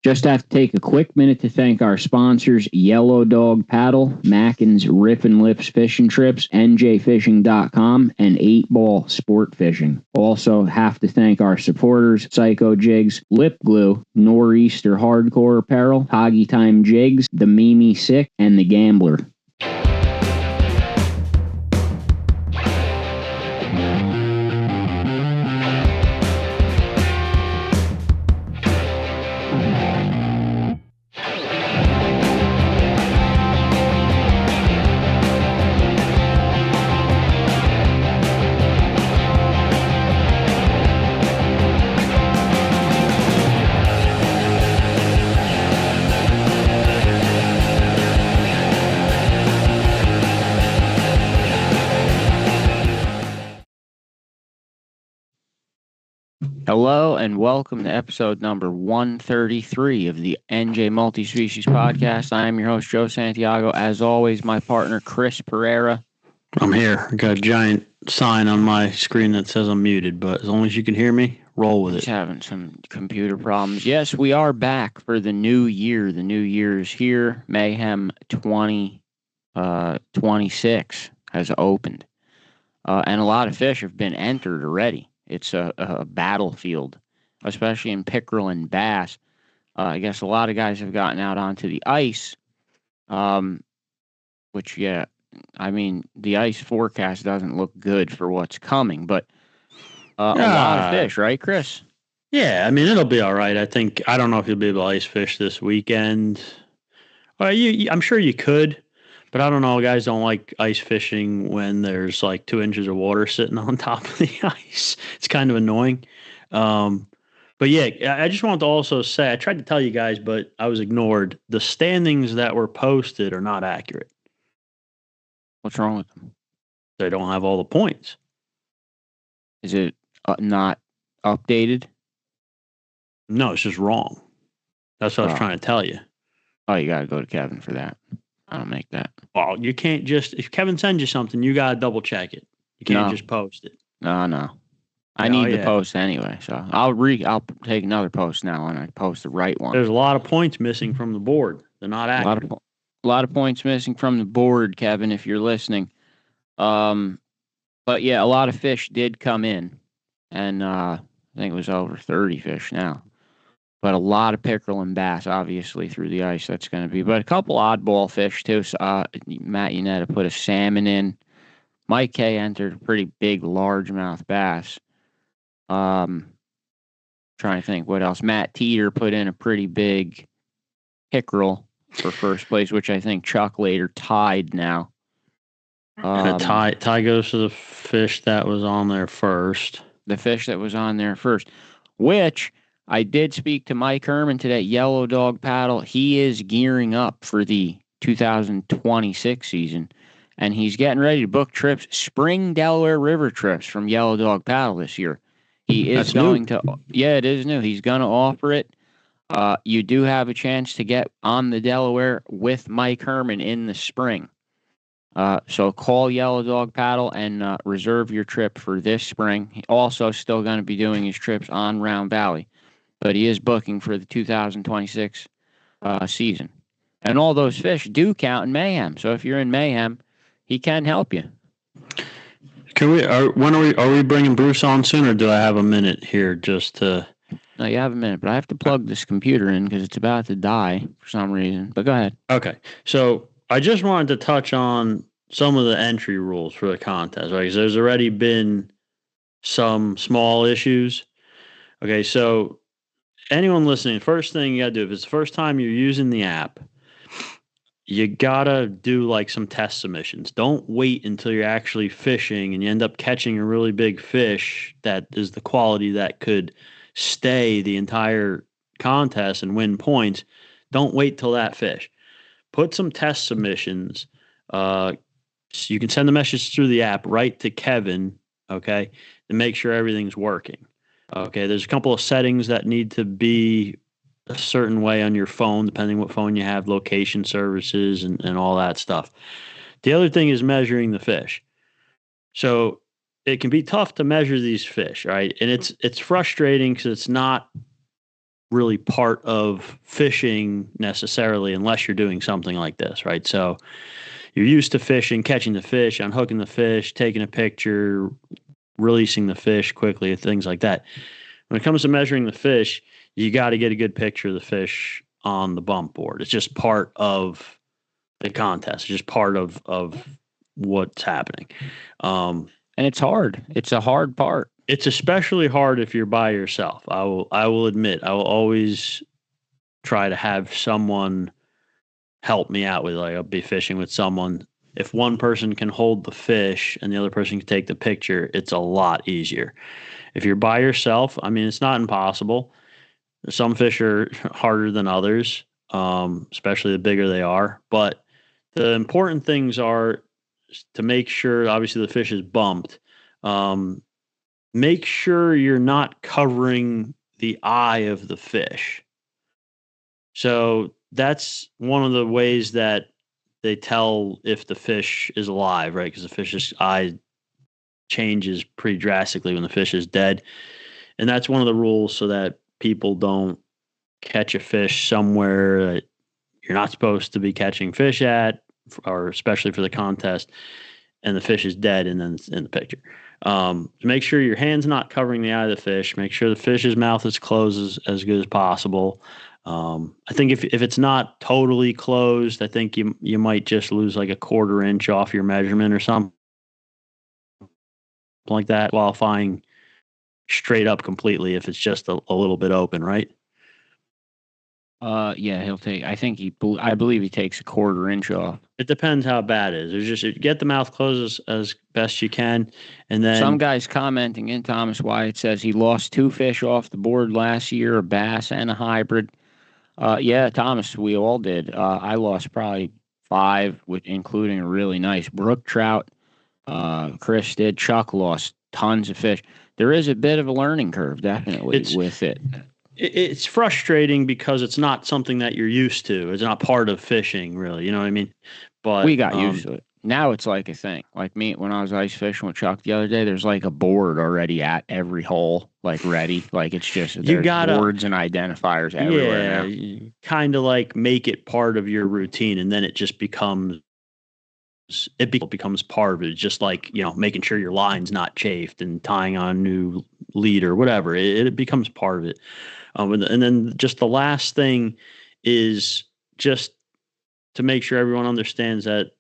Just have to take a quick minute to thank our sponsors, Yellow Dog Paddle, Mackin's Rippin Lips Fishing Trips, NJFishing.com, and 8 Ball Sportfishing. Also have to thank our supporters, Psycho Jigs, Lip Glue, Nor'easter Hardcore Apparel, Toggy Time Jigs, the Mimmi Sick, and the Gambler. Hello and welcome to episode number 133 of the NJ Multi-Species Podcast. I am your host, Joe Santiago. As always, my partner, Chris Pereira. I'm here. I got a giant sign on my screen that says I'm muted, but as long as you can hear me, roll with it. Just having some computer problems. Yes, we are back for the new year. The new year is here. Mayhem 2026 has opened. And a lot of fish have been entered already. It's a battlefield, especially in pickerel and bass. I guess a lot of guys have gotten out onto the ice, which, yeah, I mean, the ice forecast doesn't look good for what's coming, but a lot of fish, right, Chris? Yeah, I mean, it'll be all right. I don't know if you'll be able to ice fish this weekend. Well, I'm sure you could, but I don't know. Guys don't like ice fishing when there's like 2 inches of water sitting on top of the ice. It's kind of annoying. But yeah, I just wanted to also say, I tried to tell you guys, but I was ignored. The standings that were posted are not accurate. What's wrong with them? They don't have all the points. Is it not updated? No, it's just wrong. That's what I was trying to tell you. Oh, you got to go to Kevin for that. I don't make that. Well, you can't just, if Kevin sends you something, you got to double check it. You can't just post it. No. I need the post anyway, so I'll take another post now and I post the right one. There's a lot of points missing from the board. They're not accurate. A lot of points missing from the board, Kevin, if you're listening. But yeah, a lot of fish did come in, and I think it was over 30 fish now. But a lot of pickerel and bass, obviously, through the ice. That's going to be. But a couple oddball fish, too. So, Matt Yanetta put a salmon in. Mike K entered a pretty big largemouth bass. Trying to think what else. Matt Teeter put in a pretty big pickerel for first place, which I think Chuck later tied now. Tie goes to the fish that was on there first. The fish that was on there first, which I did speak to Mike Herman today, Yellow Dog Paddle. He is gearing up for the 2026 season, and he's getting ready to book trips, spring Delaware River trips from Yellow Dog Paddle this year. He is going to, yeah, it is new. He's going to offer it. You do have a chance to get on the Delaware with Mike Herman in the spring. So call Yellow Dog Paddle and reserve your trip for this spring. He also still going to be doing his trips on Round Valley, but he is booking for the 2026 season. And all those fish do count in Mayhem. So if you're in Mayhem, he can help you. Are we bringing Bruce on soon, or do I have a minute here just to? No, you have a minute, but I have to plug this computer in because it's about to die for some reason. But go ahead. Okay, so I just wanted to touch on some of the entry rules for the contest, right? Because there's already been some small issues. Okay, so anyone listening, first thing you got to do, if it's the first time you're using the app, you got to do like some test submissions. Don't wait until you're actually fishing and you end up catching a really big fish that is the quality that could stay the entire contest and win points. Don't wait till that fish. Put some test submissions. So you can send the message through the app right to Kevin, okay, to make sure everything's working. Okay, there's a couple of settings that need to be a certain way on your phone, depending what phone you have, location services and all that stuff. The other thing is measuring the fish. So it can be tough to measure these fish, right? And it's frustrating because it's not really part of fishing necessarily unless you're doing something like this, right? So you're used to fishing, catching the fish, unhooking the fish, taking a picture, releasing the fish quickly, things like that. When it comes to measuring the fish, you got to get a good picture of the fish on the bump board. It's just part of the contest. It's just part of what's happening. And it's hard. It's a hard part. It's especially hard if you're by yourself. I will admit, I will always try to have someone help me out with, like, I'll be fishing with someone. If one person can hold the fish and the other person can take the picture, it's a lot easier. If you're by yourself, I mean, it's not impossible. Some fish are harder than others, especially the bigger they are. But the important things are to make sure, obviously, the fish is bumped. Make sure you're not covering the eye of the fish. So that's one of the ways that they tell if the fish is alive, right? Because the fish's eye changes pretty drastically when the fish is dead. And that's one of the rules so that people don't catch a fish somewhere that you're not supposed to be catching fish at, or especially for the contest, and the fish is dead and then it's in the picture. Make sure your hand's not covering the eye of the fish. Make sure the fish's mouth is closed as good as possible. I think if it's not totally closed, I think you might just lose like a 1/4 inch off your measurement or something like that, qualifying straight up completely if it's just a little bit open, right? Yeah, he'll take. I believe he takes a 1/4 inch off. It depends how bad it is. There's just get the mouth closed as best you can, and then some guys commenting in Thomas Wyatt says he lost 2 fish off the board last year, a bass and a hybrid. Yeah, Thomas, we all did. I lost probably 5, including a really nice brook trout. Chris did. Chuck lost tons of fish. There is a bit of a learning curve, definitely, with it. It's frustrating because it's not something that you're used to. It's not part of fishing, really. You know what I mean? But we got used to it. Now it's like a thing. Like me, when I was ice fishing with Chuck the other day, there's like a board already at every hole, like ready. Like it's just there's boards and identifiers everywhere. Yeah, kind of like make it part of your routine, and then it just becomes part of it. It's just like, making sure your line's not chafed and tying on new lead or whatever. It becomes part of it. And then just the last thing is just to make sure everyone understands that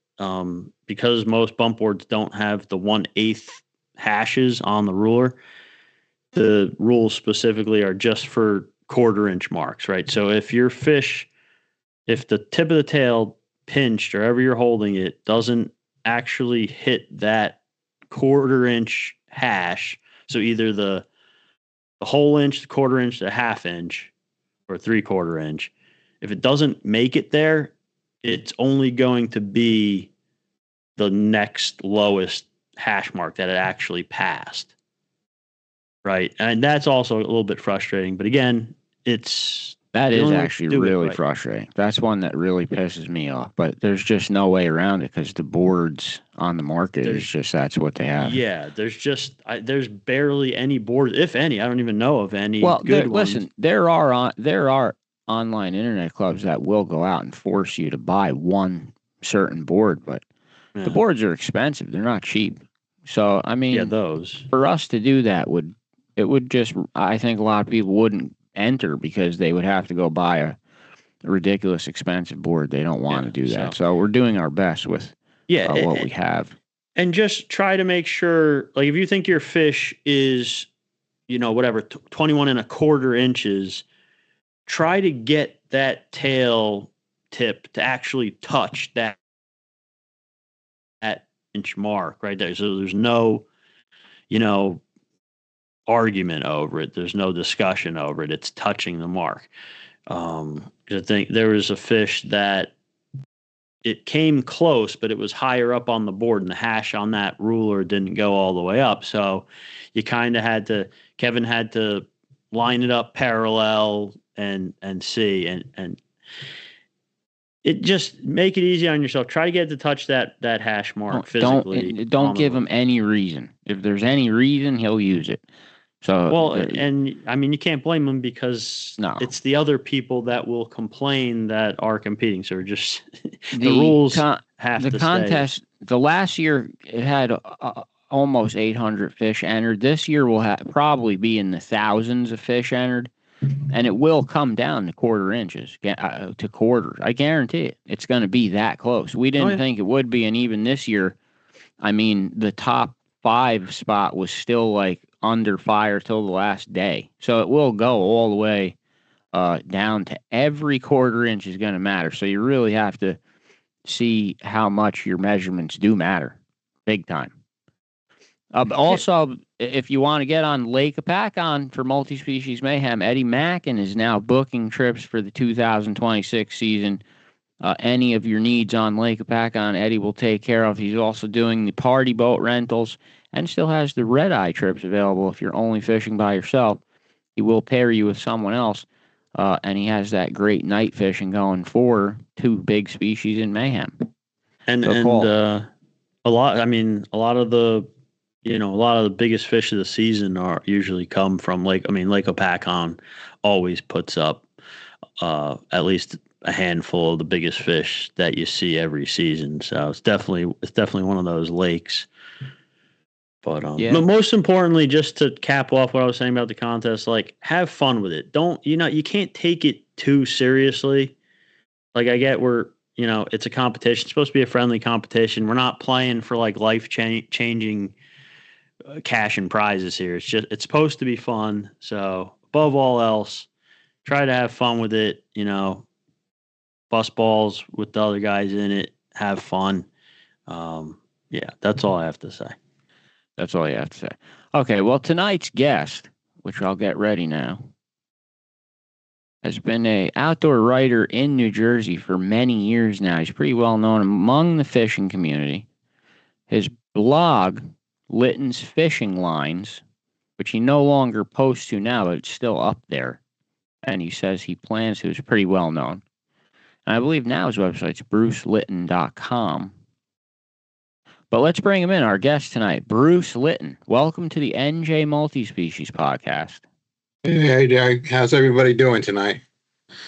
because most bump boards don't have the 1/8 hashes on the ruler, the rules specifically are just for 1/4 inch marks, right? So if the tip of the tail pinched or ever you're holding it doesn't actually hit that 1/4 inch hash, so either the whole inch, the 1/4 inch, the 1/2 inch, or 3/4 inch, if it doesn't make it there, it's only going to be the next lowest hash mark that it actually passed, right? And that's also a little bit frustrating, but again, that is actually really frustrating. That's one that really pisses me off, but there's just no way around it because the boards on the market that's what they have. Yeah, there's barely any boards, if any. I don't even know of any good ones. Listen, there are online internet clubs that will go out and force you to buy one certain board, but the boards are expensive. They're not cheap. So, I mean, those for us to do that I think a lot of people wouldn't enter because they would have to go buy a ridiculous expensive board. They don't want to do that. So we're doing our best with what we have. And just try to make sure, like, if you think your fish is, 21 1/4 inches, try to get that tail tip to actually touch that inch mark right there. So there's no, argument over it. There's no discussion over it. It's touching the mark. I think there was a fish that it came close, but it was higher up on the board, and the hash on that ruler didn't go all the way up. So you kind of Kevin had to line it up parallel and see, and it just make it easy on yourself. Try to get to touch that hash mark physically. Don't give him any reason. If there's any reason, he'll use it. So, well, and I mean, you can't blame them because no, it's the other people that will complain that are competing. So just the the rules con- have the to stay. contest, the last year it had almost 800 fish entered. This year will probably be in the thousands of fish entered, and it will come down to quarter inches to quarters. I guarantee it. It's going to be that close. We didn't think it would be, and even this year, I mean, the top 5 spot was still like under fire till the last day. So it will go all the way down to every quarter inch is going to matter. So you really have to see how much your measurements do matter, big time. Also, if you want to get on Lake Hopatcong for multi-species mayhem, Eddie Mackin is now booking trips for the 2026 season. Any of your needs on Lake Hopatcong, Eddie will take care of. He's also doing the party boat rentals and still has the red-eye trips available if you're only fishing by yourself. He will pair you with someone else, and he has that great night fishing going for 2 big species in mayhem. And a lot of the a lot of the biggest fish of the season are usually come from Lake Hopatcong always puts up at least a handful of the biggest fish that you see every season. So it's definitely one of those lakes. But but most importantly, just to cap off what I was saying about the contest, like, have fun with it. Don't, you can't take it too seriously. Like, I get it's a competition. It's supposed to be a friendly competition. We're not playing for like life changing cash and prizes here. It's supposed to be fun. So above all else, try to have fun with it. Bust balls with the other guys in it. Have fun. Yeah, that's all I have to say. That's all you have to say. Okay, well, tonight's guest, which I'll get ready now, has been an outdoor writer in New Jersey for many years now. He's pretty well known among the fishing community. His blog, Litton's Fishing Lines, which he no longer posts to now, but it's still up there. And he says he plans to. It's pretty well known. And I believe now his website's brucelitton.com. But let's bring him in, our guest tonight, Bruce Litton. Welcome to the NJ Multispecies Podcast. Hey, Derek. How's everybody doing tonight?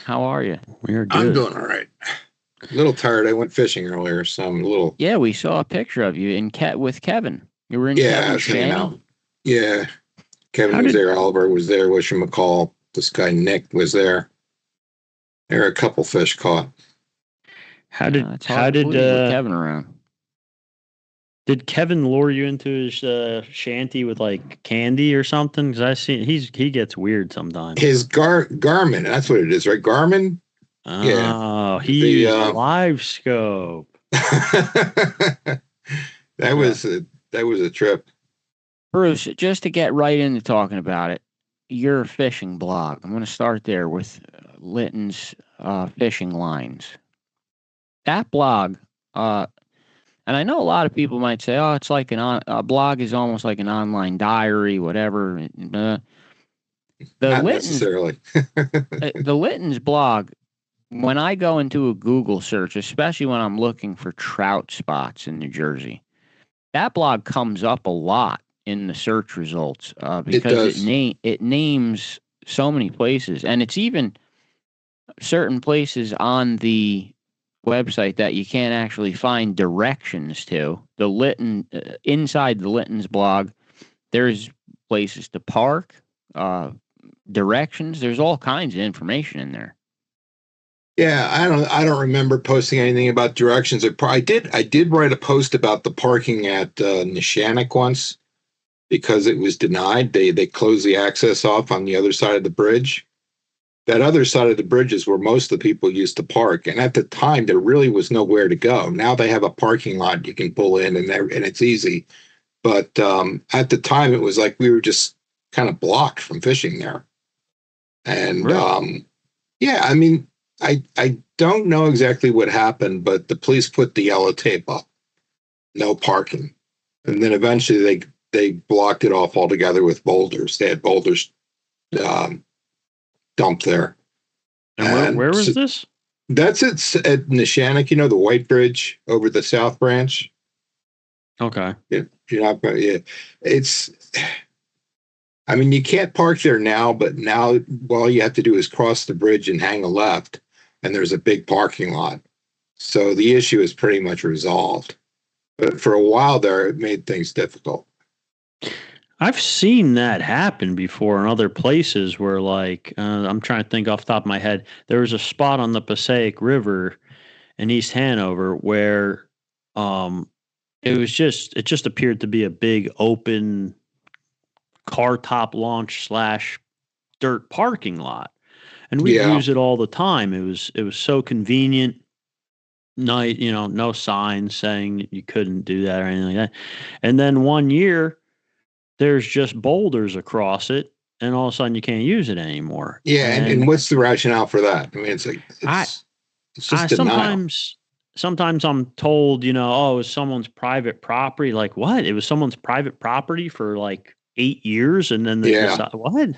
How are you? We're good. I'm doing all right. A little tired. I went fishing earlier, so I'm a little... Yeah, we saw a picture of you with Kevin. You were in Kevin's shanty? Yeah. Kevin was there. Oliver was there. Whatchamacall. This guy, Nick, was there. There were a couple fish caught. How did Kevin around? Did Kevin lure you into his shanty with like candy or something? Because I see he gets weird sometimes. His Garmin, that's what it is, right? Garmin. Oh, yeah. He used live scope. that was a trip. Bruce, just to get right into talking about it, your fishing blog. I'm going to start there with Litton's Fishing Lines. That blog. And I know a lot of people might say, "Oh, it's like a blog is almost like an online diary, whatever." Not necessarily. The Litton's blog, when I go into a Google search, especially when I'm looking for trout spots in New Jersey, that blog comes up a lot in the search results because it names so many places, and it's even certain places on the website that you can't actually find directions to. The Litton inside the Litton's blog, there's places to park, directions. There's all kinds of information in there. Yeah, I don't remember posting anything about directions. I did write a post about the parking at Neshannock once because it was denied. They closed the access off on the other side of the bridge. That other side of the bridge is where most of the people used to park. And at the time, there really was nowhere to go. Now they have a parking lot you can pull in, and it's easy. But at the time, it was like we were just kind of blocked from fishing there. And really? Yeah, I mean, I don't know exactly what happened, but the police put the yellow tape up, no parking. And then eventually they blocked it off altogether with boulders. They had boulders dumped there. And where was this? That's at Neshannock, the White Bridge over the South Branch. Okay. Yeah, it's I mean, you can't park there now, but now all you have to do is cross the bridge and hang a left, and there's a big parking lot. So the issue is pretty much resolved. But for a while there, it made things difficult. I've seen that happen before in other places where, like, I'm trying to think off the top of my head. There was a spot on the Passaic River in East Hanover where it just appeared to be a big open car top launch / dirt parking lot. And we use it all the time. It was so convenient. Night, no signs saying you couldn't do that or anything like that. And then one year there's just boulders across it, and all of a sudden you can't use it anymore. Yeah, and what's the rationale for that? I mean, it's just denial. Sometimes I'm told, it was someone's private property. Like, what? It was someone's private property for like 8 years, and then they decide, what?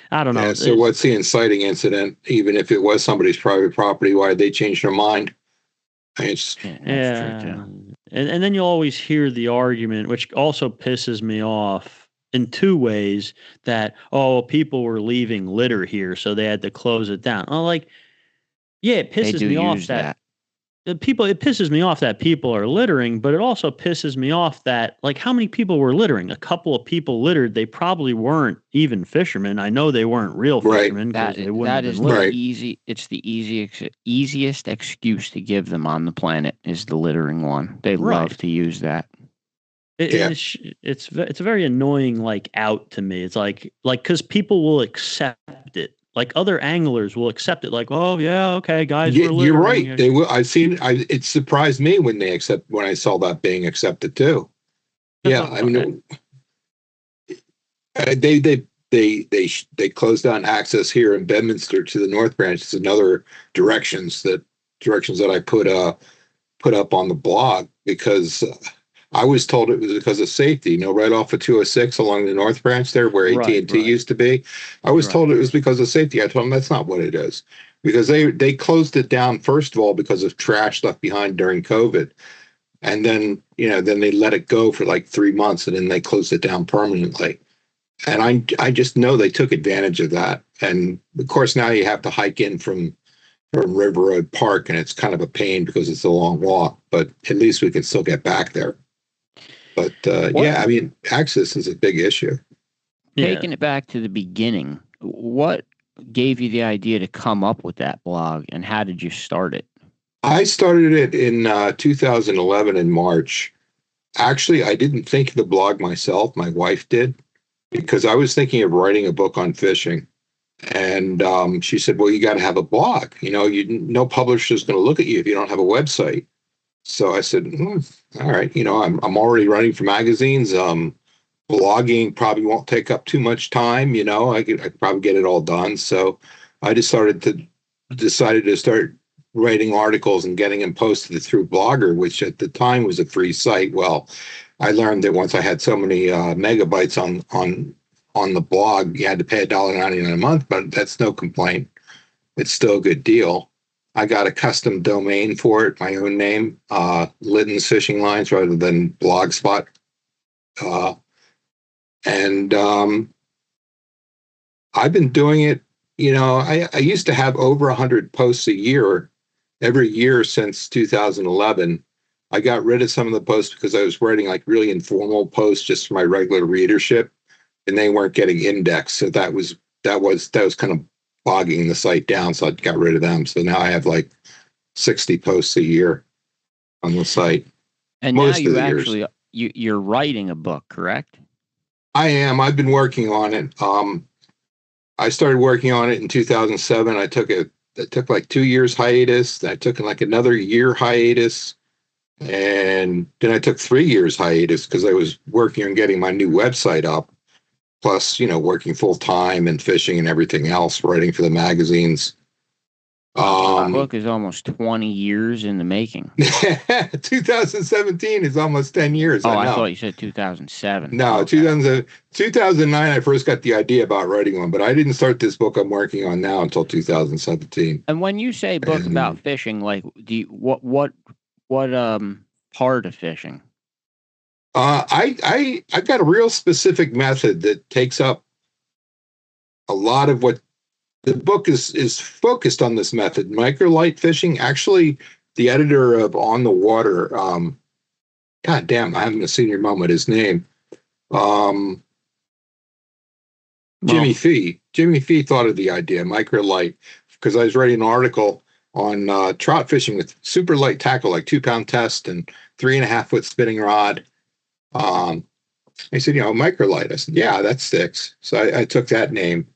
I don't know. Yeah, so what's the inciting incident? Even if it was somebody's private property, why did they change their mind? And then you'll always hear the argument, which also pisses me off in two ways, that, people were leaving litter here, so they had to close it down. It pisses me off that it pisses me off that people are littering, but it also pisses me off that, like, how many people were littering? A couple of people littered. They probably weren't even fishermen. I know they weren't real fishermen. That is easy. It's the easiest excuse to give them on the planet is the littering one. They love to use that. It's a very annoying, like, out to me. It's like because people will accept it. Like, other anglers will accept it. Like, oh yeah, okay, guys. You're right. They will. I've seen. It surprised me when I saw that being accepted too. Yeah, I mean, they closed down access here in Bedminster to the North Branch. It's another directions that I put up on the blog because I was told it was because of safety. Right off of 206 along the North Branch there where AT&T used to be. I was told it was because of safety. I told them that's not what it is, because they closed it down first of all because of trash left behind during COVID, and then then they let it go for like 3 months, and then they closed it down permanently. And I just know they took advantage of that. And of course now you have to hike in from River Road Park, and it's kind of a pain because it's a long walk. But at least we can still get back there. But I mean, access is a big issue. Taking it back to the beginning, what gave you the idea to come up with that blog, and how did you start it? I started it in 2011 in March. Actually, I didn't think of the blog myself. My wife did, because I was thinking of writing a book on fishing. And she said, well, you got to have a blog. No publisher's going to look at you if you don't have a website. So I said, all right, I'm already writing for magazines. Blogging probably won't take up too much time. I could probably get it all done. So I decided to start writing articles and getting them posted through Blogger, which at the time was a free site. Well, I learned that once I had so many megabytes on the blog, you had to pay $1.99 a month, but that's no complaint. It's still a good deal. I got a custom domain for it, my own name, Litton's Fishing Lines rather than Blogspot. And I've been doing it, I used to have over 100 posts a year, every year since 2011. I got rid of some of the posts because I was writing like really informal posts just for my regular readership, and they weren't getting indexed. So that was kind of bogging the site down, so I got rid of them. So now I have like 60 posts a year on the site. And now you're writing a book, correct? I am. I've been working on it. I started working on it in 2007. I took like 2 years hiatus. I took like another year hiatus, and then I took 3 years hiatus because I was working on getting my new website up. Plus, working full time and fishing and everything else, writing for the magazines. The book is almost 20 years in the making. 2017 is almost 10 years. I thought you said 2007. No, okay. 2009, I first got the idea about writing one, but I didn't start this book I'm working on now until 2017. And when you say book about fishing, like, what part of fishing? I've got a real specific method that takes up a lot of what the book is focused on this method, microlight fishing. Actually, the editor of On the Water, God damn, I haven't seen your mom with his name. Jimmy Fee. Jimmy Fee thought of the idea, microlight, because I was writing an article on trout fishing with super light tackle, like 2-pound test and 3.5-foot spinning rod. He said, microlight. I said, yeah, that sticks. So I took that name.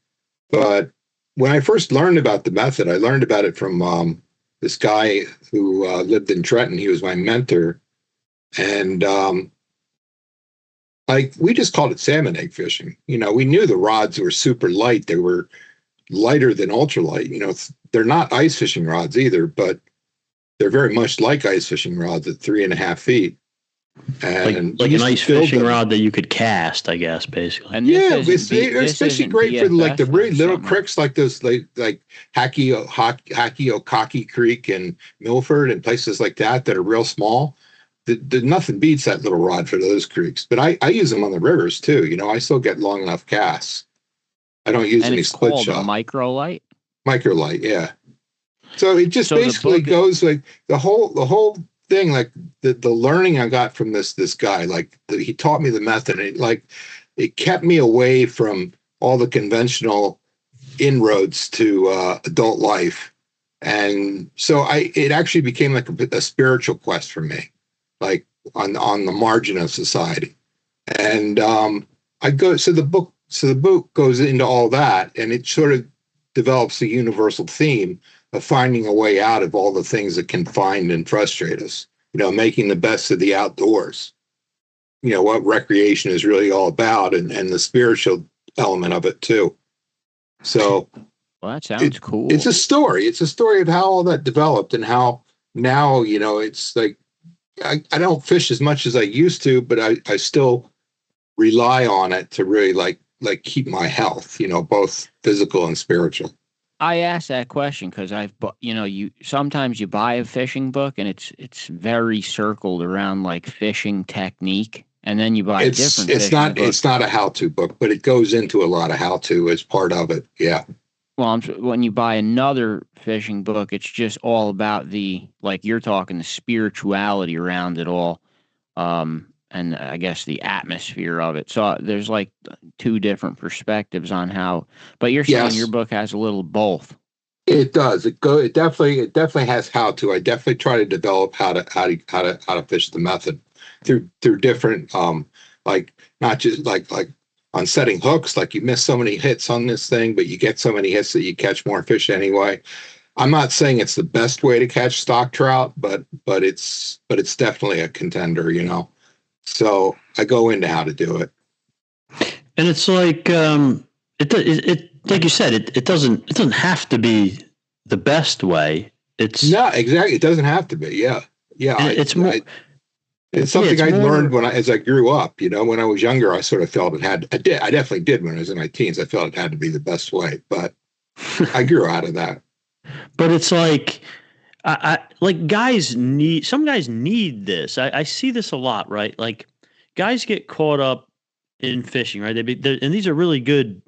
But when I first learned about the method, I learned about it from this guy who lived in Trenton. He was my mentor. And we just called it salmon egg fishing. We knew the rods were super light. They were lighter than ultralight. They're not ice fishing rods either, but they're very much like ice fishing rods at 3.5 feet. And like an ice fishing rod that you could cast, I guess, basically. And it's especially great for the really little creeks like those, like Hackey Creek and Milford and places like that are real small. Nothing beats that little rod for those creeks. But I use them on the rivers too. I still get long enough casts. I don't use any split shot. Microlight. Microlight, yeah. So it just basically goes like the whole thing, like the learning I got from this guy, he taught me the method, and it kept me away from all the conventional inroads to adult life. And so it actually became like a spiritual quest for me, like on the margin of society. And the book goes into all that, and it sort of develops a universal theme of finding a way out of all the things that confine and frustrate us, making the best of the outdoors, what recreation is really all about, and the spiritual element of it too. So well, that sounds cool. It's a story of how all that developed, and how now, it's like, I don't fish as much as I used to, but I still rely on it to really like keep my health, both physical and spiritual. I asked that question because sometimes you buy a fishing book and it's very circled around like fishing technique, and then you buy a different. It's not a how-to book, but it goes into a lot of how-to as part of it. Yeah. Well, when you buy another fishing book, it's just all about like you're talking, the spirituality around it all, and I guess the atmosphere of it. So there's like two different perspectives on how. But you're saying your book has a little both. It does. It definitely has how to. I definitely try to develop how to fish the method through different like not just like on setting hooks, like you miss so many hits on this thing, but you get so many hits that you catch more fish anyway. I'm not saying it's the best way to catch stock trout, but it's definitely a contender, So I go into how to do it. And it's like it like you said, it doesn't have to be the best way. It's no, exactly. It doesn't have to be. Yeah. It's something I learned as I grew up. When I was younger, I sort of felt it had. I definitely did when I was in my teens. I felt it had to be the best way, but I grew out of that. But it's like, some guys need this. I see this a lot, right? Like guys get caught up in fishing, right? And these are really good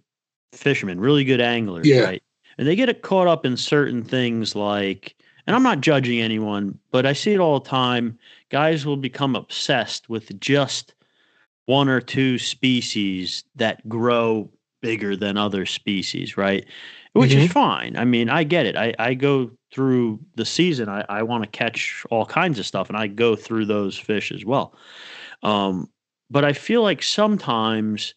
fishermen, really good anglers, right? And they get caught up in certain things like, and I'm not judging anyone, but I see it all the time. Guys will become obsessed with just one or two species that grow bigger than other species, right? Which is fine. I mean, I get it. I go through the season. I want to catch all kinds of stuff, and I go through those fish as well. But I feel like sometimes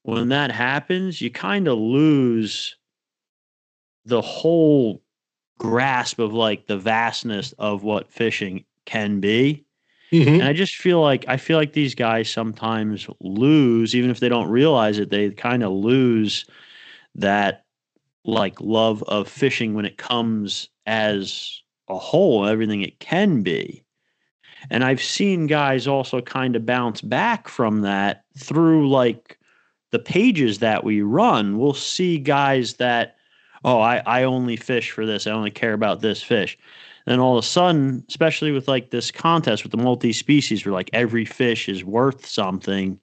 when that happens, you kind of lose the whole grasp of like the vastness of what fishing can be. And I just feel like these guys sometimes lose, even if they don't realize it, they kind of lose that like love of fishing when it comes as a whole, everything it can be. And I've seen guys also kind of bounce back from that through like the pages that we run. We'll see guys that, I only fish for this. I only care about this fish. And all of a sudden, especially with like this contest with the multi-species where like every fish is worth something,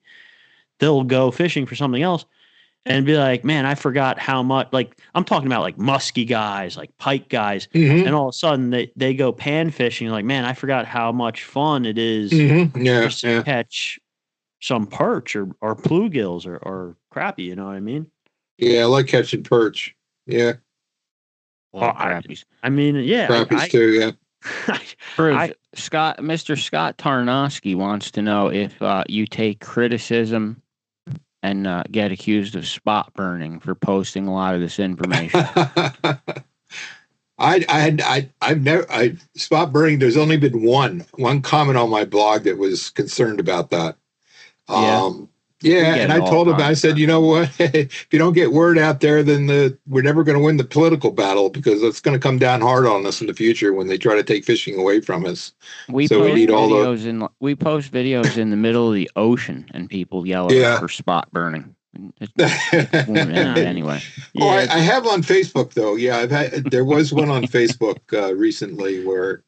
they'll go fishing for something else. and be like, man, I forgot how much, like, I'm talking about like musky guys, like pike guys. Mm-hmm. And all of a sudden they go pan fishing. Like, man, I forgot how much fun it is Mm-hmm. Yeah, just to catch some perch or bluegills or crappie. You know what I mean? Yeah, I like catching perch. Yeah. Well, crappies. I mean, yeah. Crappies too, yeah. Mr. Scott Tarnowski wants to know if you take criticism and get accused of spot burning for posting a lot of this information. I've never spot burning. There's only been one comment on my blog that was concerned about that. And I told him, I said, you know what? If you don't get word out there, then we're never going to win the political battle, because it's going to come down hard on us in the future when they try to take fishing away from us. We post videos in the middle of the ocean, and people yell at us for spot burning. Anyway. Oh, I have on Facebook though. Yeah, there was one on Facebook recently where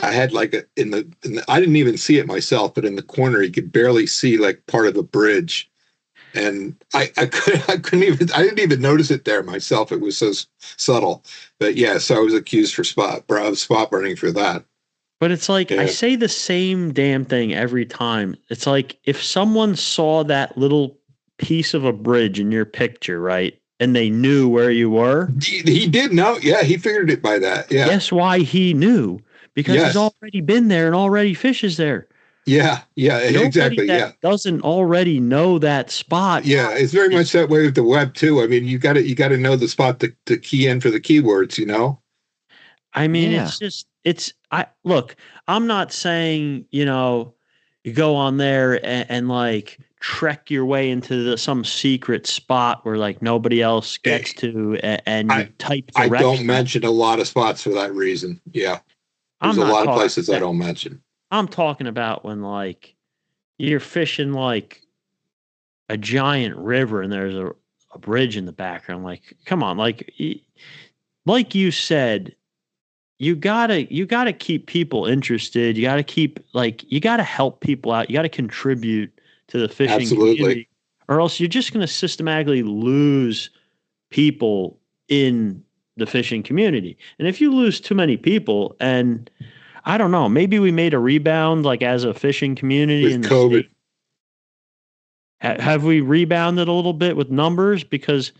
I had like I didn't even see it myself, but in the corner you could barely see like part of the bridge, and I didn't even notice it there myself. It was so subtle. But yeah, so I was accused for spot burning for that. But it's like, I say the same damn thing every time. It's like, if someone saw that little piece of a bridge in your picture, right, and they knew where you were, he did know. Yeah, he figured it by that. Yeah. Guess why he knew? Because he's already been there and already fishes there. Yeah, exactly. Doesn't already know that spot. Yeah, it's very much that way with the web too. I mean, you got to know the spot to key in for the keywords. You know. I mean, look. I'm not saying you go on there and like trek your way into some secret spot where like nobody else gets to, and you type directions. I don't mention a lot of spots for that reason. Yeah. There's a lot of places I don't mention. I'm talking about when like you're fishing like a giant river and there's a bridge in the background. Like, come on, like you said, you gotta keep people interested. You gotta help people out. You gotta contribute to the fishing community, or else you're just gonna systematically lose people in the fishing community. And if you lose too many people, and I don't know, maybe we made a rebound like as a fishing community in COVID. Have we rebounded a little bit with numbers? Because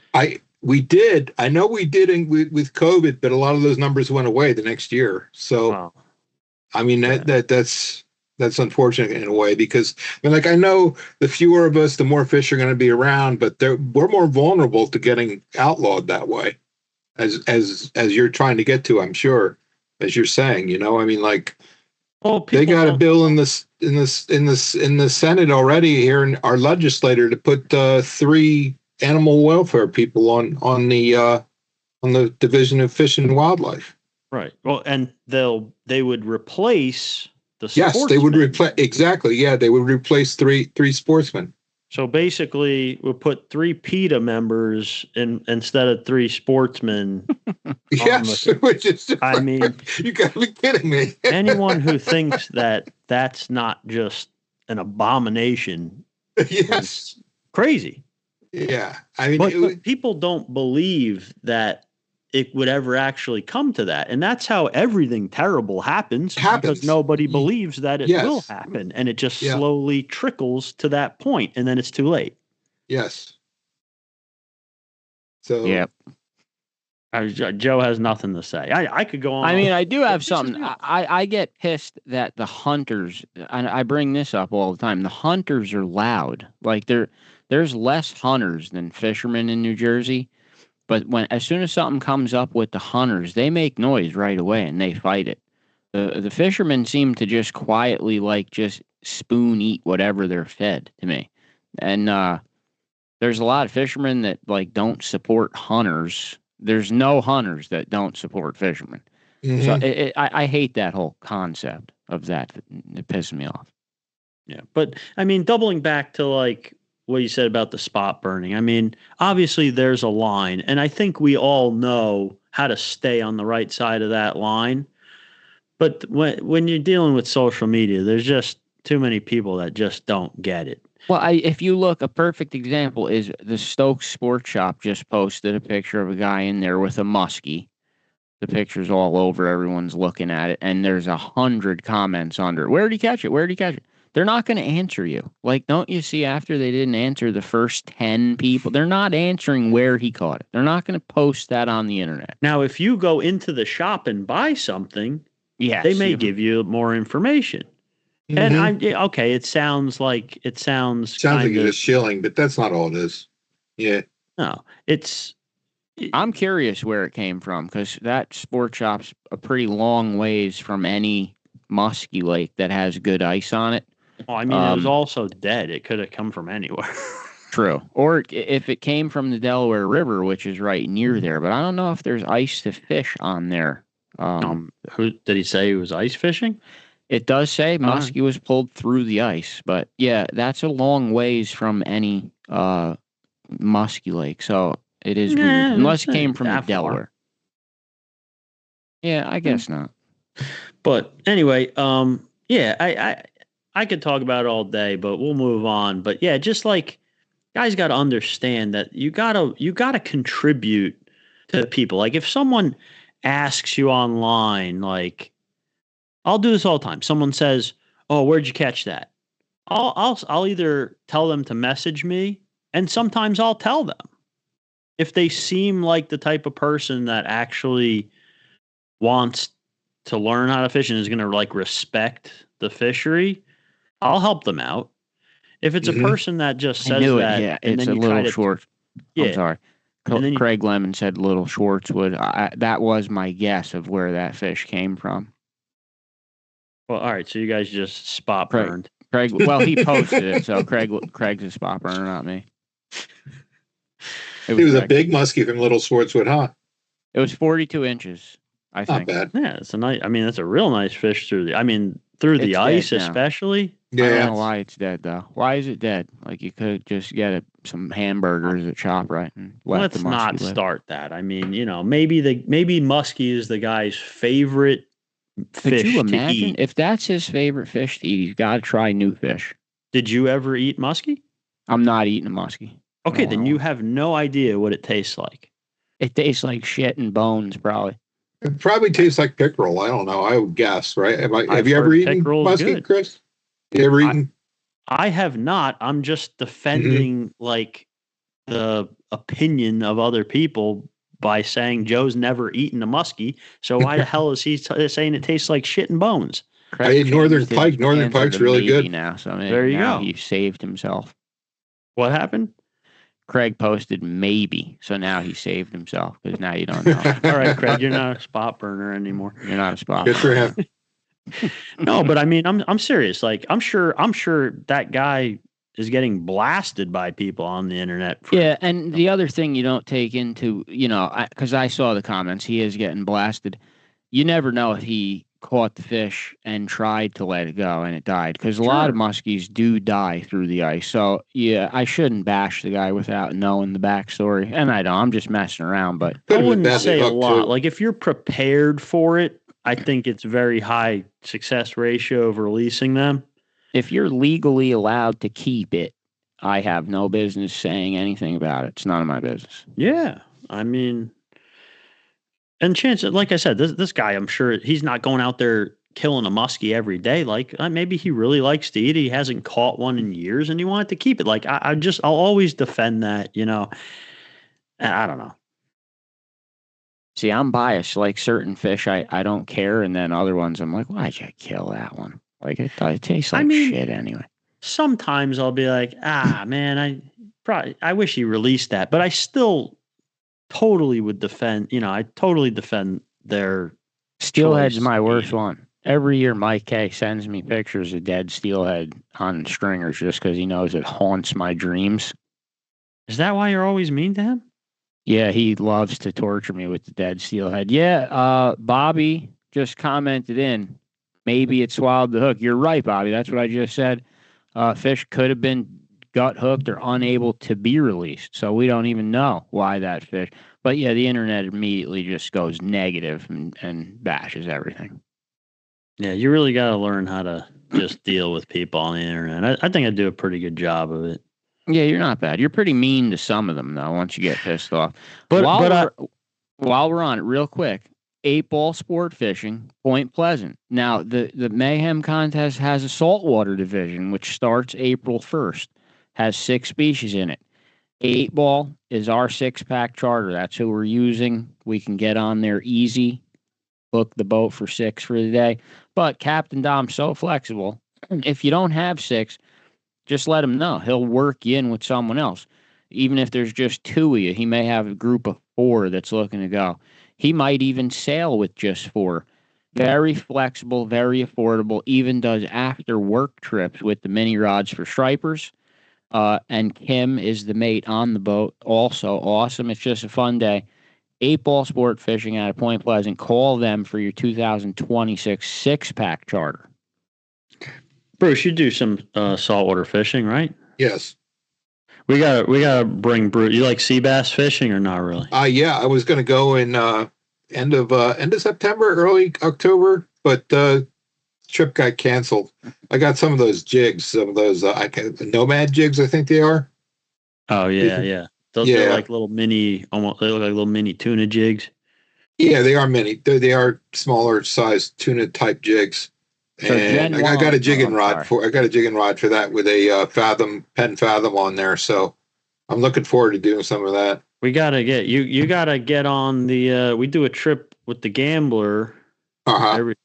we did. I know we did with COVID, but a lot of those numbers went away the next year. So, I mean, that's unfortunate in a way, because I know the fewer of us, the more fish are going to be around, but we're more vulnerable to getting outlawed that way. As you're trying to get to, I'm sure, as you're saying, I mean, like, they got a bill in the Senate already here, in our legislator, to put 3 animal welfare people on the Division of Fish and Wildlife. Right. Well, and they would replace the sportsmen. Yes, they would replace, exactly. Yeah, they would replace three sportsmen. So basically, we'll put 3 PETA members instead of 3 sportsmen. Yes, which is, I mean, you got to be kidding me. Anyone who thinks that that's not just an abomination, is crazy. Yeah, I mean, but people don't believe that it would ever actually come to that, and that's how everything terrible happens. Because nobody believes that it will happen, and it just slowly trickles to that point, and then it's too late. Yes. So yeah, Joe has nothing to say. I could go on. I mean, I do have something. I get pissed that the hunters, and I bring this up all the time, the hunters are loud. Like, there's less hunters than fishermen in New Jersey. But as soon as something comes up with the hunters, they make noise right away and they fight it. The fishermen seem to just quietly, like, just spoon eat whatever they're fed, to me. And there's a lot of fishermen that, like, don't support hunters. There's no hunters that don't support fishermen. Mm-hmm. So I hate that whole concept of that. It pisses me off. Yeah, but I mean, doubling back to like what you said about the spot burning. I mean, obviously there's a line, and I think we all know how to stay on the right side of that line. But when you're dealing with social media, there's just too many people that just don't get it. Well, if you look, a perfect example is the Stokes Sports Shop just posted a picture of a guy in there with a muskie. The picture's all over. Everyone's looking at it, and there's 100 comments under. Where did he catch it? Where did he catch it? They're not going to answer you. Like, don't you see after they didn't answer the first 10 people? They're not answering where he caught it. They're not going to post that on the internet. Now, if you go into the shop and buy something, yes, they may give you more information. And it sounds like like you're just shilling, but that's not all it is. Yeah. No, I'm curious where it came from, because that sports shop's a pretty long ways from any musky lake that has good ice on it. Well, I mean, it was also dead. It could have come from anywhere. True. Or if it came from the Delaware River, which is right near there, but I don't know if there's ice to fish on there. Who did he say he was ice fishing? It does say muskie was pulled through the ice, but yeah, that's a long ways from any musky lake, so it is weird. Unless it came from the Delaware. Yeah, I guess not. But anyway, I could talk about it all day, but we'll move on. But yeah, just like guys got to understand that you gotta contribute to people. Like if someone asks you online, like I'll do this all the time. Someone says, "Oh, where'd you catch that?" I'll either tell them to message me, and sometimes I'll tell them if they seem like the type of person that actually wants to learn how to fish and is going to like respect the fishery. I'll help them out. If it's a person that just says that, yeah, and it's then a little short. Yeah. I'm sorry. Craig Lemon said Little Schwartzwood. That was my guess of where that fish came from. Well, all right. So you guys just spot burned. Craig. Well, he posted it, so Craig's a spot burner, not me. It was a big muskie from Little Schwartzwood, huh? It was 42 inches. I think. Not bad. Yeah, it's a nice. I mean, that's a real nice fish through the ice, especially. Yeah. I don't know why it's dead though. Why is it dead? Like you could just get some hamburgers at ShopRite and let's not start that. I mean, maybe muskie is the guy's favorite fish. Could you imagine to eat. if that's his favorite fish to eat? He's got to try new fish. Did you ever eat muskie? I'm not eating a muskie. Okay, then you have no idea what it tastes like. It tastes like shit and bones, probably. It probably tastes like pickerel. I don't know. I would guess, right? Have you ever eaten muskie, Chris? You ever eaten? I have not. I'm just defending like the opinion of other people by saying Joe's never eaten a muskie. So why the hell is he saying it tastes like shit and bones? I ate Northern Pike. Northern Pike's really good. Now, so there you go. He saved himself. What happened? Craig posted maybe, so now he saved himself because now you don't know. All right, Craig, you're not a spot burner anymore. You're not a spot burner. Good for him. No, but I mean, I'm serious. Like, I'm sure that guy is getting blasted by people on the internet. And the other thing you don't take into, because I saw the comments, he is getting blasted. You never know if he caught the fish and tried to let it go and it died, because a lot of muskies do die through the ice. So yeah, I shouldn't bash the guy without knowing the backstory, and I don't. I'm just messing around, but I wouldn't say a lot. Too. Like if you're prepared for it, I think it's very high success ratio of releasing them. If you're legally allowed to keep it, I have no business saying anything about it. It's none of my business. Yeah, I mean. And chances, like I said, this guy, I'm sure he's not going out there killing a muskie every day. Like maybe he really likes to eat it. He hasn't caught one in years and he wanted to keep it. Like I'll always defend that, I don't know. See, I'm biased. Like certain fish, I don't care. And then other ones, I'm like, why'd you kill that one? Like it tastes like shit anyway. Sometimes I'll be like, man, I wish he released that. But I still totally would defend, I totally defend their steelhead's my worst one. Every year Mike K sends me pictures of dead steelhead on stringers just because he knows it haunts my dreams. Is that why you're always mean to him? Yeah, he loves to torture me with the dead steelhead. Yeah, Bobby just commented in, maybe it swallowed the hook. You're right, Bobby. That's what I just said. Fish could have been gut hooked or unable to be released. So we don't even know why that fish. But yeah, the internet immediately just goes negative and bashes everything. Yeah, you really got to learn how to just deal with people on the internet. I think I do a pretty good job of it. Yeah, you're not bad. You're pretty mean to some of them though. Once you get pissed off. But While we're on it, real quick, 8-ball sport fishing, Point Pleasant. Now the Mayhem contest has a saltwater division which starts April 1st. Has 6 species in it. 8-ball is our 6-pack charter. That's who we're using. We can get on there easy. Book the boat for 6 for the day. But Captain Dom's so flexible. If you don't have 6, just let him know. He'll work you in with someone else. Even if there's just 2 of you, he may have a group of 4 that's looking to go. He might even sail with just 4. Very flexible, very affordable, even does after work trips with the mini rods for stripers. And Kim is the mate on the boat. Also awesome. It's just a fun day. 8-ball sport fishing out of Point Pleasant. Call them for your 2026 6-pack charter. Bruce, you do some saltwater fishing, right? Yes. We gotta bring Bruce. You like sea bass fishing or not really? Yeah, I was going to go in end of September, early October, but trip got canceled. I got some of those jigs, some of those nomad jigs, I think they are. Oh yeah. Those are like little mini, almost they look like little mini tuna jigs. Yeah, they are mini. They are smaller size tuna type jigs. So and I got a jigging rod for that with a Penn Fathom on there. So I'm looking forward to doing some of that. We gotta get you gotta get on the we do a trip with the Gambler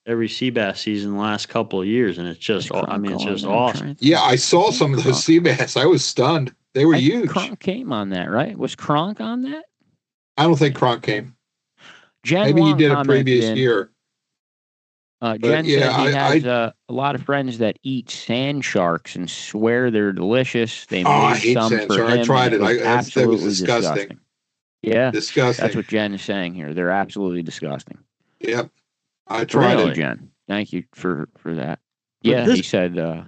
every sea bass season the last couple of years, and it's just it's just awesome. Yeah, I saw some of those sea bass. I was stunned. They were huge. Kronk came on that, right? Was Kronk on that? I don't think Kronk came. Jen Maybe Wong he did a previous year. Jen said he has a lot of friends that eat sand sharks and swear they're delicious. They made some for him. I tried it. That was disgusting. Yeah, disgusting. That's what Jen is saying here. They're absolutely disgusting. Yep, I tried it. Jen. Thank you for that. Yeah, he said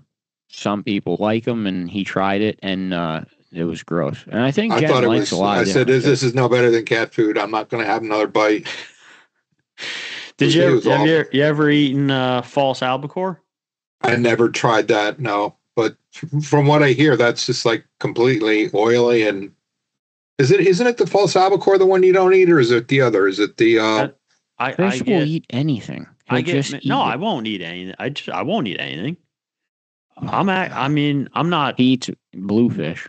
some people like them, and he tried it, and it was gross. And I think Jen likes a lot. I said this is no better than cat food. I'm not going to have another bite. Did you ever eaten false albacore? I never tried that, no. But from what I hear, that's just like completely oily. And isn't it the false albacore the one you don't eat, or is it the other? Is it the? Fish will eat anything. I won't eat anything. I won't eat anything. I'm not. He eats bluefish.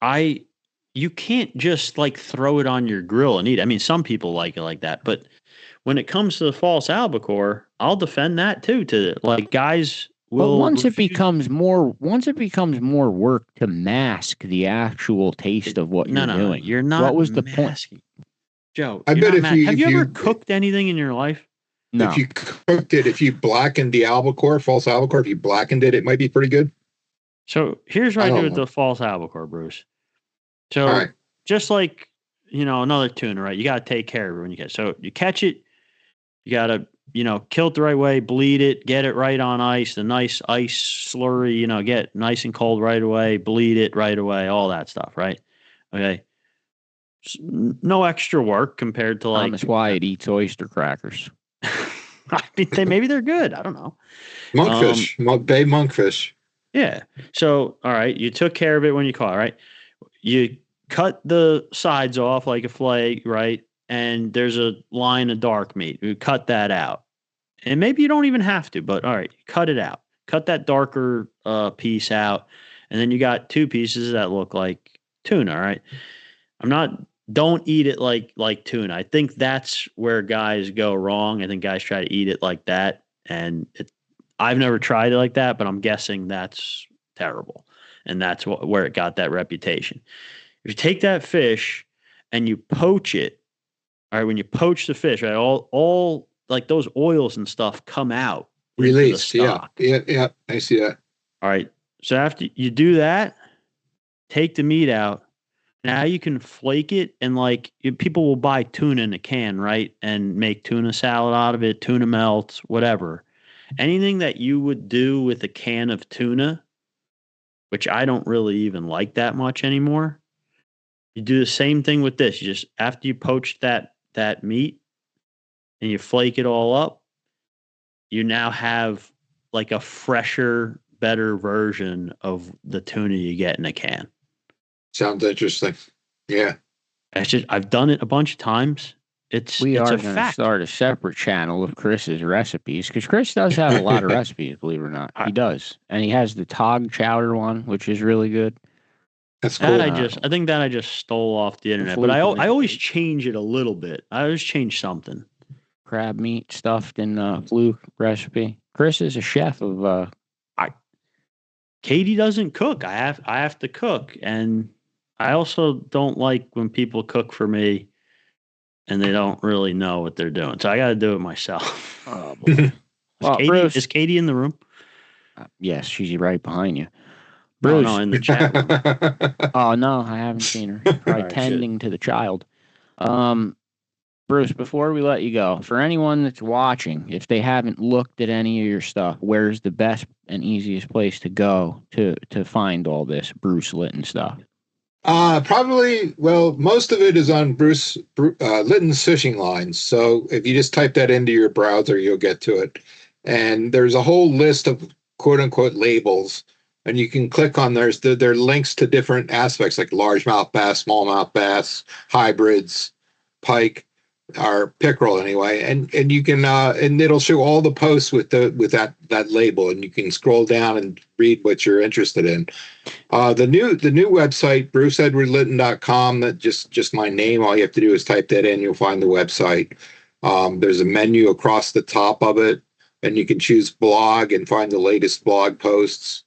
You can't just like throw it on your grill and eat it. I mean, some people like it like that, but when it comes to the false albacore, I'll defend that too. To like guys will. But once it becomes more work to mask the actual taste of what you're doing. You're not. What was the masking. point, Joe? I bet have you ever cooked anything in your life? No. If you cooked it, if you blackened the albacore, false albacore, if you blackened it, it might be pretty good. So here's what I do with the false albacore, Bruce. So just like another tuna, right? You got to take care of it when you catch. So you catch it. You got to, kill it the right way, bleed it, get it right on ice, the nice ice slurry, get nice and cold right away, bleed it right away, all that stuff, right? Okay. No extra work compared to like. Thomas Wyatt eats oyster crackers. I mean, maybe they're good. I don't know. Monkfish, bay monkfish. Yeah. So, all right, you took care of it when you caught, right? You cut the sides off like a fillet, right? And there's a line of dark meat. You cut that out. And maybe you don't even have to, but all right, cut it out. Cut that darker piece out. And then you got 2 pieces that look like tuna, all right? Don't eat it like tuna. I think that's where guys go wrong. I think guys try to eat it like that. And I've never tried it like that, but I'm guessing that's terrible. And that's where it got that reputation. If you take that fish and you poach it, all right, when you poach the fish, right, all like those oils and stuff come out. Released, yeah. I see that. All right, so after you do that, take the meat out. Now you can flake it, and like people will buy tuna in a can, right, and make tuna salad out of it, tuna melt, whatever. Anything that you would do with a can of tuna, which I don't really even like that much anymore. You do the same thing with this. You just, after you poach that meat and you flake it all up, you now have like a fresher, better version of the tuna you get in a can. Sounds interesting. Yeah. It's just I've done it a bunch of times. We it's are a going to fact. start a separate channel of Chris's recipes because Chris does have a lot of recipes, believe it or not. He does. And he has the Tog chowder one, which is really good. That's cool. I think that I just stole off the internet, but I always change it a little bit. I always change something. Crab meat stuffed in fluke recipe. Chris is a chef of. Katie doesn't cook. I have to cook, and I also don't like when people cook for me and they don't really know what they're doing. So I got to do it myself. Oh, boy. Is Katie in the room? Yes, she's right behind you. Bruce. Oh, no, in the chat room. Oh, no, I haven't seen her. Probably tending to the child. Bruce, before we let you go, for anyone that's watching, if they haven't looked at any of your stuff, where's the best and easiest place to go to find all this Bruce Litton stuff? Probably, most of it is on Bruce Litton's fishing lines. So if you just type that into your browser, you'll get to it. And there's a whole list of quote unquote labels. And you can click on there are links to different aspects like largemouth bass, smallmouth bass, hybrids, pike, or pickerel anyway. And you can and it'll show all the posts with that label, and you can scroll down and read what you're interested in. The new website, bruceedwardlitton.com, that just my name. All you have to do is type that in. You'll find the website. There's a menu across the top of it, and you can choose blog and find the latest blog posts.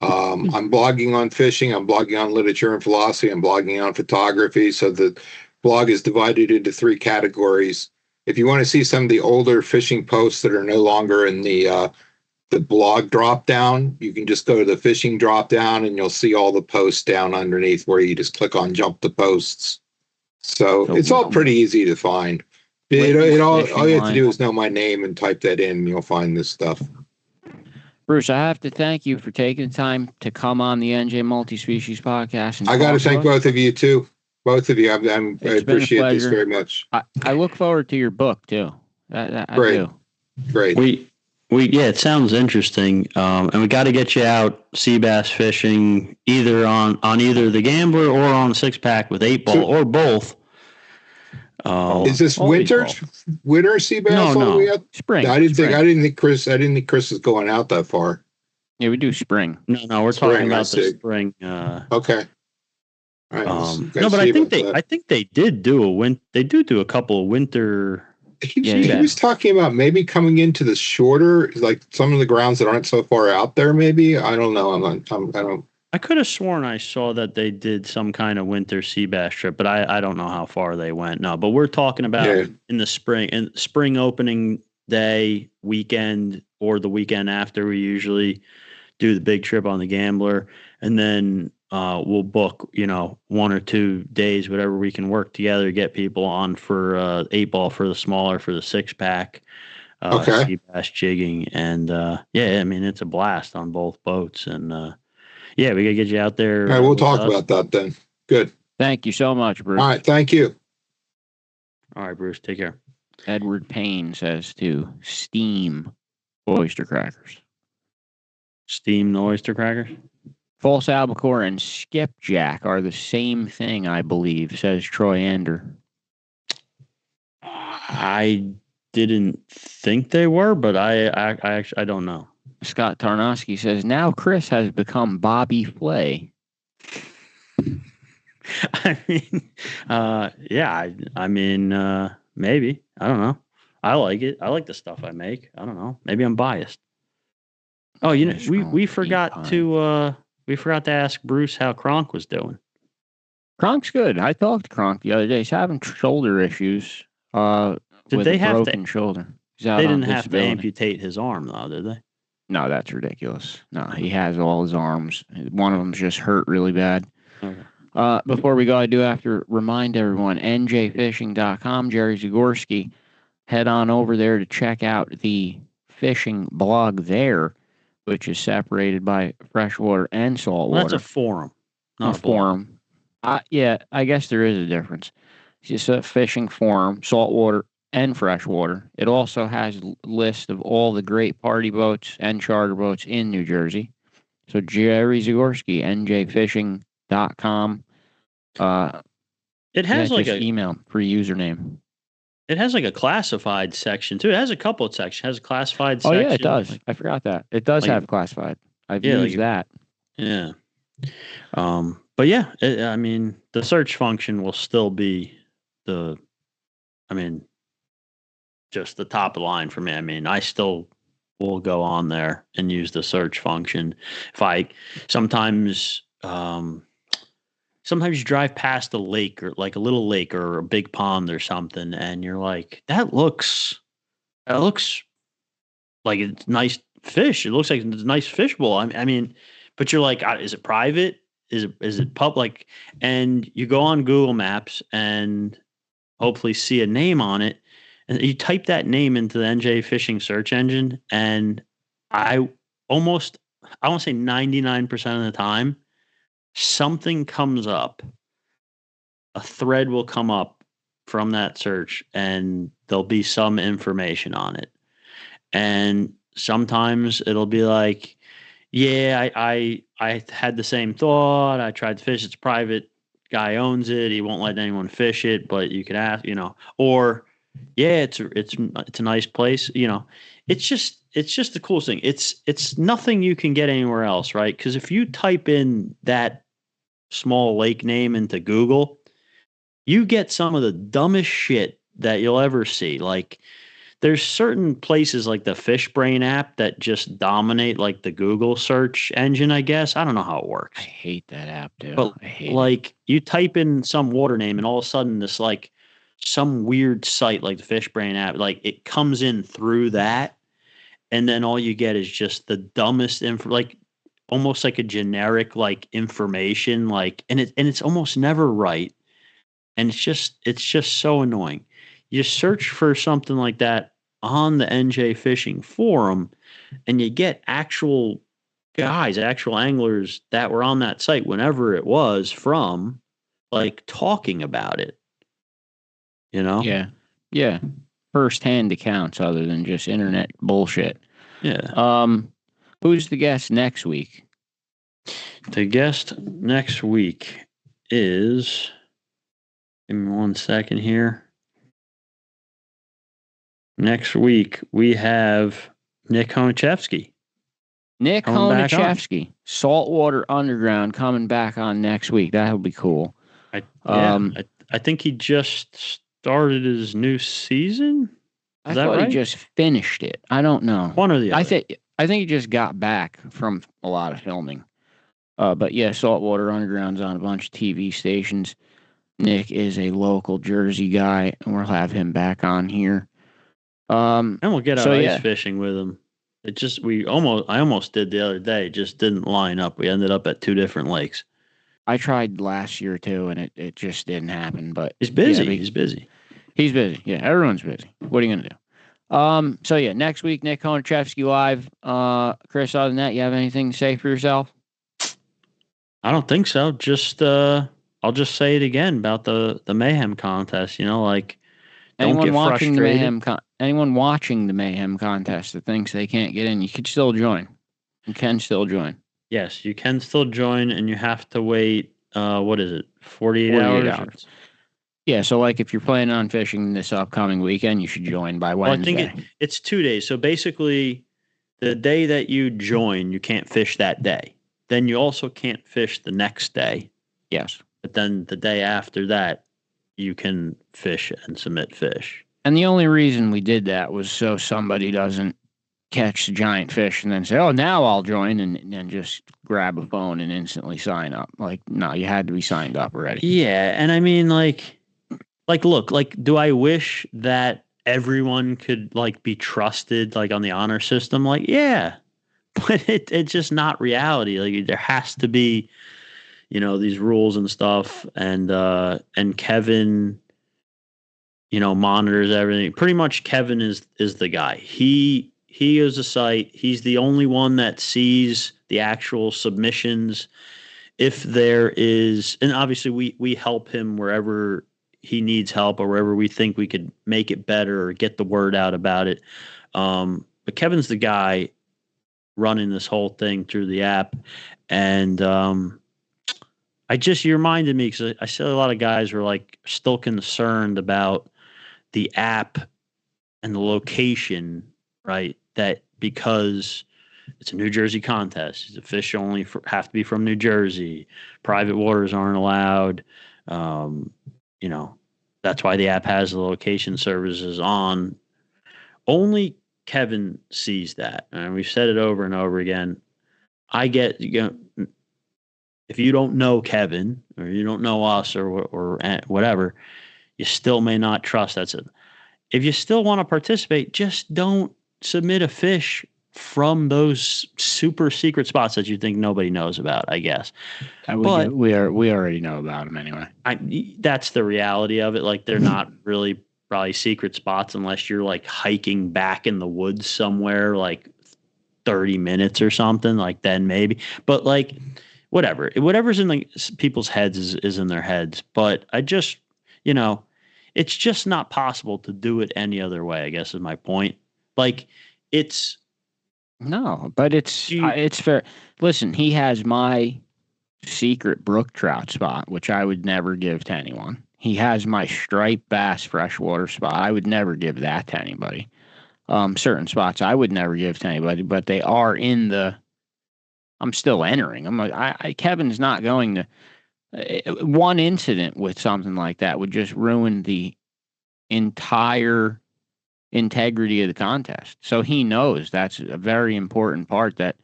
I'm blogging on fishing. I'm blogging on literature and philosophy. I'm blogging on photography. So the blog is divided into 3 categories. If you want to see some of the older fishing posts that are no longer in the blog drop down, you can just go to the fishing drop down and you'll see all the posts down underneath where you just click on jump the posts. So it's all pretty easy to find. All you have to do is know my name and type that in and you'll find this stuff. Bruce, I have to thank you for taking the time to come on the NJ Multi-Species podcast. I got to thank both of you too. Both of you. I appreciate this very much. I look forward to your book too. I do. Great. It sounds interesting. And we got to get you out sea bass fishing either on either the Gambler or on 6-pack with 8-ball or both. Is this winter sea bass? No. Spring. I didn't think Chris is going out that far. Yeah, we do spring. No, we're talking about the spring. Okay. All right, no, but I think they did do they do a couple of winter. He was talking about maybe coming into the shorter, like some of the grounds that aren't so far out there. Maybe I don't know. I could have sworn I saw that they did some kind of winter sea bass trip, but I don't know how far they went. No, but we're talking about in the spring opening day weekend or the weekend after. We usually do the big trip on the Gambler, and then we'll book 1 or 2 days, whatever we can work together to get people on for 8-ball for the smaller, for the 6-pack. Sea bass jigging, and it's a blast on both boats, and we gotta get you out there. All right, we'll talk about that then. Good. Thank you so much, Bruce. All right, thank you. All right, Bruce, take care. Edward Payne says to steam oyster crackers. Steam the oyster crackers? False albacore and skipjack are the same thing, I believe, says Troy Ender. I didn't think they were, but I don't know. Scott Tarnowski says, now Chris has become Bobby Flay. Maybe. I don't know. I like it. I like the stuff I make. I don't know. Maybe I'm biased. Oh, we forgot to ask Bruce how Kronk was doing. Kronk's good. I talked to Kronk the other day. He's having shoulder issues. Did they have broken shoulder? They didn't have to amputate his arm, though, did they? No, that's ridiculous. No, he has all his arms. One of them's just hurt really bad. Okay. Before we go, I do have to remind everyone, njfishing.com, Jerry Zagorski. Head on over there to check out the fishing blog there, which is separated by freshwater and saltwater. Well, that's a forum, not a forum. I guess there is a difference. It's just a fishing forum, saltwater and freshwater. It also has a list of all the great party boats and charter boats in New Jersey. So Jerry Zagorski, njfishing.com. It has like just email for username. It has like a classified section too. It has a couple of sections. It has a classified section. Oh yeah, it does. I forgot that. It does have classified. I've used that. Yeah. But yeah, I mean, the search function will still be just the top of the line for me. I mean, I still will go on there and use the search function. If I sometimes you drive past a lake or like a little lake or a big pond or something, and you're like, that looks like it's nice fish. It looks like it's a nice fish bowl. I mean, but you're like, is it private? Is it public? And you go on Google Maps and hopefully see a name on it, and you type that name into the NJ Fishing search engine, and I want to say 99% of the time, something comes up. A thread will come up from that search, and there'll be some information on it. And sometimes it'll be like, yeah, I had the same thought. I tried to fish. It's private. Guy owns it. He won't let anyone fish it, but you could ask, or yeah, it's a nice place. It's just the coolest thing. It's nothing you can get anywhere else, right? Because if you type in that small lake name into Google, you get some of the dumbest shit that you'll ever see. Like, there's certain places like the Fish Brain app that just dominate like the Google search engine, I guess. I don't know how it works. I hate that app, dude. But I hate it. You type in some water name and all of a sudden this like some weird site like the Fish Brain app, like it comes in through that, and then all you get is just the dumbest info, like almost like a generic like information, like and it's almost never right. And it's just so annoying. You search for something like that on the NJ Fishing forum, and you get actual guys, actual anglers that were on that site whenever it was from, like talking about it. Yeah. First-hand accounts other than just internet bullshit. Yeah. Who's the guest next week? The guest next week is, give me 1 second here. Next week, we have Nick Honachevsky. Nick Honachevsky, Saltwater Underground, coming back on next week. That'll be cool. I think he just started his new season. I thought he just finished it. I don't know. One or the other. I think he just got back from a lot of filming. But yeah, Saltwater Underground's on a bunch of TV stations. Nick is a local Jersey guy, and we'll have him back on here. And we'll get out ice fishing with him. I almost did the other day, just didn't line up. We ended up at 2 different lakes. I tried last year too, and it just didn't happen. But he's busy. He's busy. He's busy. Yeah, everyone's busy. What are you gonna do? So yeah, next week, Nick Honachevsky live. Chris, other than that, you have anything to say for yourself? I don't think so. Just I'll just say it again about the Mayhem contest. Like, don't get frustrated. Anyone watching the Mayhem contest that thinks they can't get in, you could still join. You can still join. Yes, you can still join, and you have to wait. What is it? 48 hours. Yeah, so like if you're planning on fishing this upcoming weekend, you should join by Wednesday. Well, I think it's 2 days. So basically, the day that you join, you can't fish that day. Then you also can't fish the next day. Yes. But then the day after that, you can fish and submit fish. And the only reason we did that was so somebody doesn't catch a giant fish and then say, oh, now I'll join, and then just grab a phone and instantly sign up. Like, no, you had to be signed up already. Yeah, and I mean, look, do I wish that everyone could, be trusted, on the honor system? Yeah. But it's just not reality. There has to be, these rules and stuff, and Kevin, monitors everything. Pretty much Kevin is the guy. He is a site. He's the only one that sees the actual submissions. If there is, and obviously we help him wherever he needs help or wherever we think we could make it better or get the word out about it. But Kevin's the guy running this whole thing through the app. And you reminded me, because I see a lot of guys were like still concerned about the app and the location, right? That because it's a New Jersey contest, the fish only have to be from New Jersey. Private waters aren't allowed. That's why the app has the location services on. Only Kevin sees that, and we've said it over and over again. I get, if you don't know Kevin or you don't know us or whatever, you still may not trust that. If you still want to participate, just don't submit a fish from those super secret spots that you think nobody knows about, I guess. But we already know about them anyway. That's the reality of it. Like, they're not really probably secret spots unless you're like hiking back in the woods somewhere, like 30 minutes or something, like then maybe. But like, whatever's in people's heads is in their heads. But I just, it's just not possible to do it any other way, I guess is my point. Like, it's fair. Listen, he has my secret brook trout spot, which I would never give to anyone. He has my striped bass freshwater spot. I would never give that to anybody. Certain spots I would never give to anybody, but they are in the. I'm still entering. I'm like, Kevin's not going to. One incident with something like that would just ruin the entire integrity of the contest. So he knows that's a very important part, that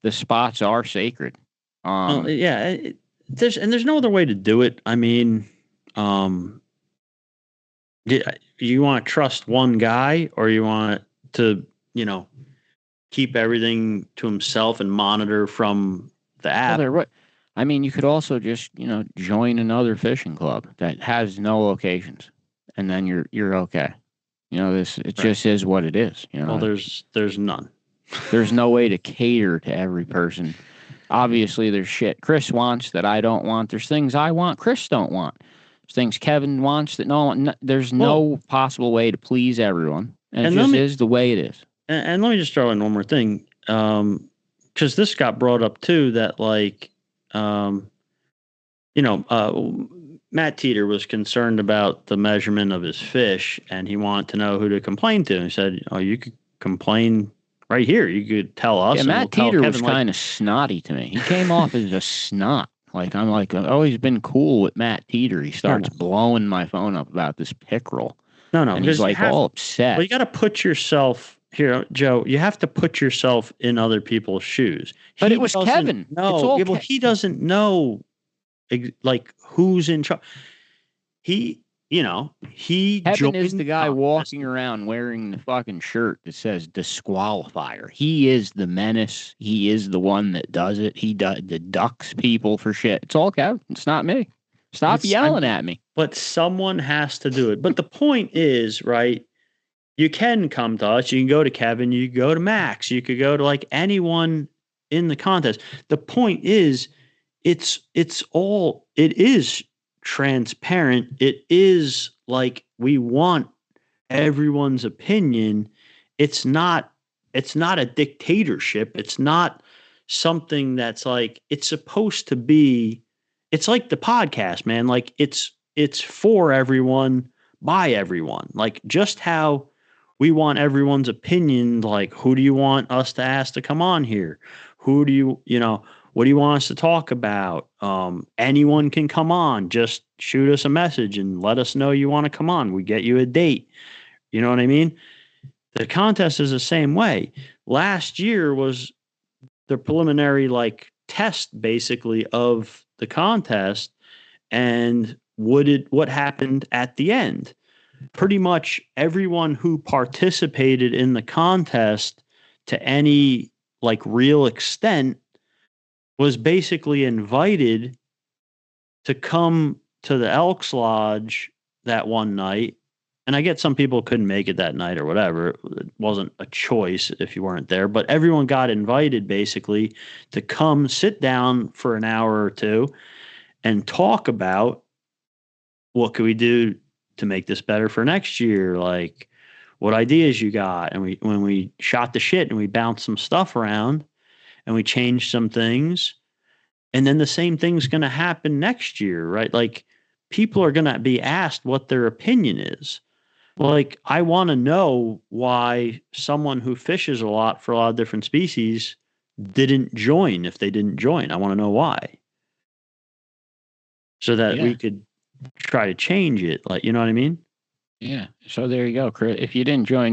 the spots are sacred. There's no other way to do it. I mean, you want to trust one guy, or you want to, keep everything to himself and monitor from the app? I mean, you could also just, join another fishing club that has no locations, and then you're okay. Just is what it is. Well, there's none. There's no way to cater to every person. Obviously, there's shit Chris wants that I don't want. There's things I want Chris don't want. There's things Kevin wants that there's no possible way to please everyone. And it just is the way it is. And let me just throw in one more thing. Because this got brought up too, that like, Matt Teeter was concerned about the measurement of his fish, and he wanted to know who to complain to. And he said, you could complain right here. You could tell us. Yeah, Matt Teeter was kind of snotty to me. He came off as a snot. I've always been cool with Matt Teeter. He starts blowing my phone up about this pickerel. And he's all upset. Well, you got to put yourself here, Joe. You have to put yourself in other people's shoes. But it was Kevin. No, he doesn't know like who's in charge. Kevin is the guy walking around wearing the fucking shirt that says disqualifier. He is the menace. He is the one that does it. He deducts people for shit. It's all Kevin. It's not me. Stop yelling at me. But someone has to do it. But the point is, right, you can come to us. You can go to Kevin. You can go to Max. You could go to like anyone in the contest. The point is, it is transparent. It is like, we want everyone's opinion. It's not a dictatorship. It's not something that's like, it's supposed to be. It's like the podcast, man. Like, it's for everyone, by everyone. Like, just how we want everyone's opinion. Like, who do you want us to ask to come on here? Who do you what do you want us to talk about? Anyone can come on. Just shoot us a message and let us know you want to come on. We get you a date. You know what I mean? The contest is the same way. Last year was the preliminary like test basically of the contest, and what happened at the end. Pretty much everyone who participated in the contest to any like real extent was basically invited to come to the Elks Lodge that one night. And I get some people couldn't make it that night or whatever. It wasn't a choice if you weren't there, but everyone got invited basically to come sit down for an hour or two and talk about what could we do to make this better for next year? Like, what ideas you got? And when we shot the shit and we bounced some stuff around and we changed some things, and then the same thing's going to happen next year, right? Like, people are going to be asked what their opinion is. Like, I want to know why someone who fishes a lot for a lot of different species didn't join. If they didn't join, I want to know why, so that we could try to change it. Like, you know what I mean? Yeah. So there you go, Chris. If you didn't join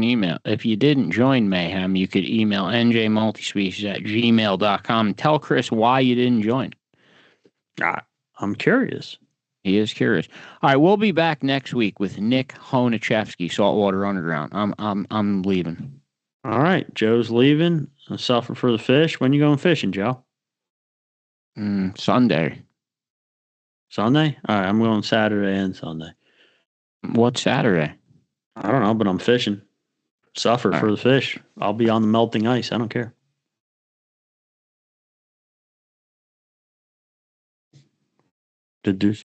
Mayhem, you could email njmultispecies@gmail.com and tell Chris why you didn't join. I'm curious. He is curious. All right, we'll be back next week with Nick Honachevsky, Saltwater Underground. I'm leaving. All right, Joe's leaving. I'm suffering for the fish. When you going fishing, Joe? Sunday. Sunday? All right, I'm going Saturday and Sunday. What's Saturday? I don't know, but I'm fishing. Suffer for the fish. I'll be on the melting ice. I don't care. Did